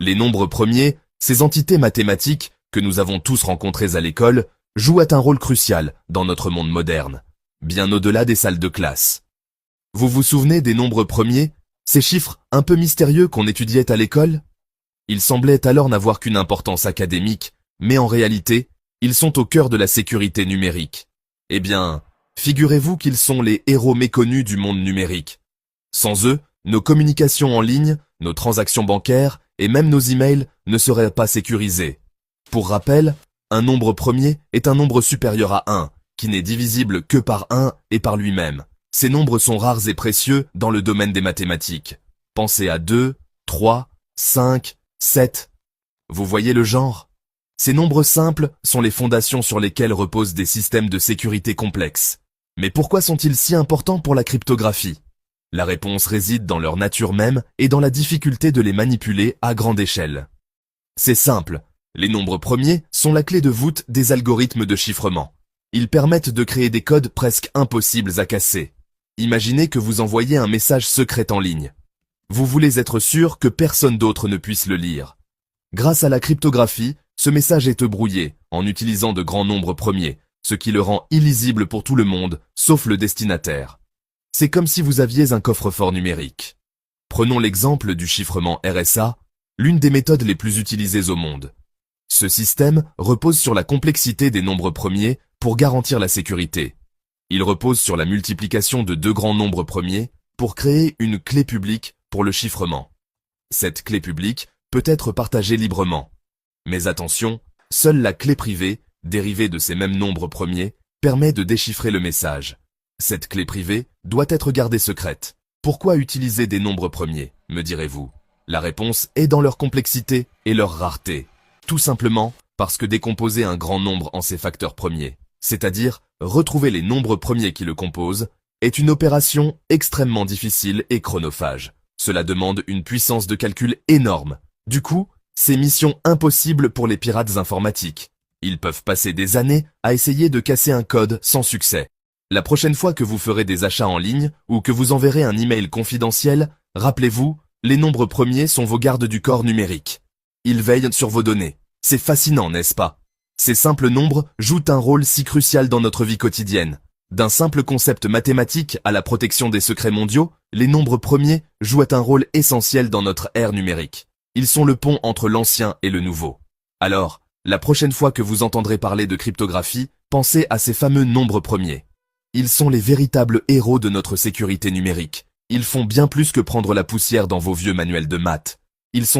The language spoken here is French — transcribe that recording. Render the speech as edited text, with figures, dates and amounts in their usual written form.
Les nombres premiers, ces entités mathématiques que nous avons tous rencontrées à l'école, jouent un rôle crucial dans notre monde moderne, bien au-delà des salles de classe. Vous vous souvenez des nombres premiers, ces chiffres un peu mystérieux qu'on étudiait à l'école? Ils semblaient alors n'avoir qu'une importance académique, mais en réalité, ils sont au cœur de la sécurité numérique. Eh bien, figurez-vous qu'ils sont les héros méconnus du monde numérique. Sans eux, nos communications en ligne, nos transactions bancaires et même nos emails ne seraient pas sécurisés. Pour rappel, un nombre premier est un nombre supérieur à 1, qui n'est divisible que par 1 et par lui-même. Ces nombres sont rares et précieux dans le domaine des mathématiques. Pensez à 2, 3, 5, 7. Vous voyez le genre? Ces nombres simples sont les fondations sur lesquelles reposent des systèmes de sécurité complexes. Mais pourquoi sont-ils si importants pour la cryptographie? La réponse réside dans leur nature même et dans la difficulté de les manipuler à grande échelle. C'est simple, les nombres premiers sont la clé de voûte des algorithmes de chiffrement. Ils permettent de créer des codes presque impossibles à casser. Imaginez que vous envoyez un message secret en ligne. Vous voulez être sûr que personne d'autre ne puisse le lire. Grâce à la cryptographie, ce message est brouillé en utilisant de grands nombres premiers, ce qui le rend illisible pour tout le monde, sauf le destinataire. C'est comme si vous aviez un coffre-fort numérique. Prenons l'exemple du chiffrement RSA, l'une des méthodes les plus utilisées au monde. Ce système repose sur la complexité des nombres premiers pour garantir la sécurité. Il repose sur la multiplication de deux grands nombres premiers pour créer une clé publique pour le chiffrement. Cette clé publique peut être partagée librement. Mais attention, seule la clé privée, dérivée de ces mêmes nombres premiers, permet de déchiffrer le message. Cette clé privée doit être gardée secrète. Pourquoi utiliser des nombres premiers, me direz-vous? La réponse est dans leur complexité et leur rareté. Tout simplement parce que décomposer un grand nombre en ses facteurs premiers, c'est-à-dire retrouver les nombres premiers qui le composent, est une opération extrêmement difficile et chronophage. Cela demande une puissance de calcul énorme. Du coup, c'est mission impossible pour les pirates informatiques. Ils peuvent passer des années à essayer de casser un code sans succès. La prochaine fois que vous ferez des achats en ligne ou que vous enverrez un email confidentiel, rappelez-vous, les nombres premiers sont vos gardes du corps numérique. Ils veillent sur vos données. C'est fascinant, n'est-ce pas? Ces simples nombres jouent un rôle si crucial dans notre vie quotidienne. D'un simple concept mathématique à la protection des secrets mondiaux, les nombres premiers jouent un rôle essentiel dans notre ère numérique. Ils sont le pont entre l'ancien et le nouveau. Alors, la prochaine fois que vous entendrez parler de cryptographie, pensez à ces fameux nombres premiers. Ils sont les véritables héros de notre sécurité numérique. Ils font bien plus que prendre la poussière dans vos vieux manuels de maths. Ils sont